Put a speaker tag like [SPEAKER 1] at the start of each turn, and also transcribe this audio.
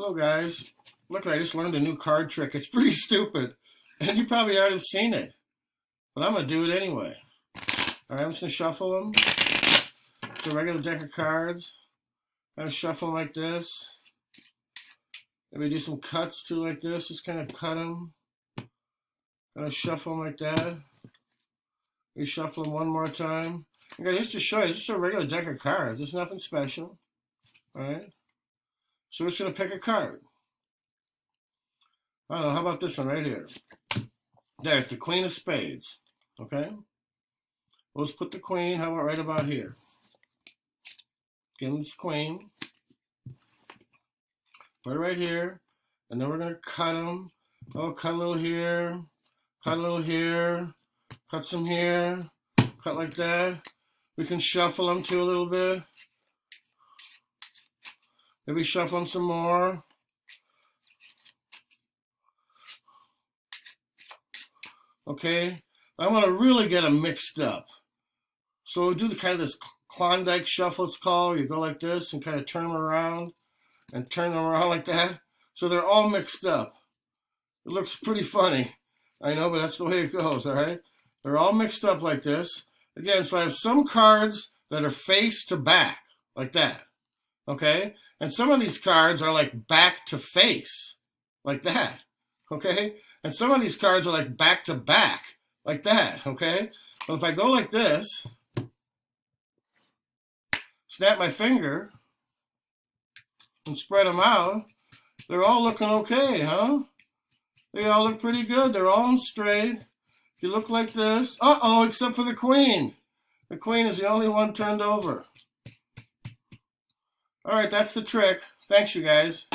[SPEAKER 1] Hello guys, look, I just learned a new card trick. It's pretty stupid, and you probably already have seen it, but I'm going to do it anyway. Alright, I'm just going to shuffle them. It's a regular deck of cards. Kind of shuffle them like this. Maybe do some cuts too like this, just kind of cut them. Kind of shuffle them like that. We shuffle them one more time. Okay, just to show you, it's just a regular deck of cards. There's nothing special. Alright? So we're just going to pick a card. I don't know, how about this one right here? There's the Queen of Spades. Okay? Let's put the Queen, how about right about here? Give this Queen. Put it right here. And then we're going to cut them. Oh, cut a little here. Cut a little here. Cut some here. Cut like that. We can shuffle them too a little bit. Maybe shuffle them some more. Okay, I want to really get them mixed up. So we'll do the kind of this Klondike shuffle, it's called. You go like this and kind of turn them around and turn them around like that. So they're all mixed up. It looks pretty funny. I know, but that's the way it goes, all right? They're all mixed up like this. Again, so I have some cards that are face to back, like that. Okay? And some of these cards are like back to face, like that. Okay? And some of these cards are like back to back, like that. Okay? But if I go like this, snap my finger, and spread them out, they're all looking okay, huh? They all look pretty good. They're all straight. If you look like this, uh-oh, except for the Queen. The Queen is the only one turned over. All right, that's the trick. Thanks, you guys.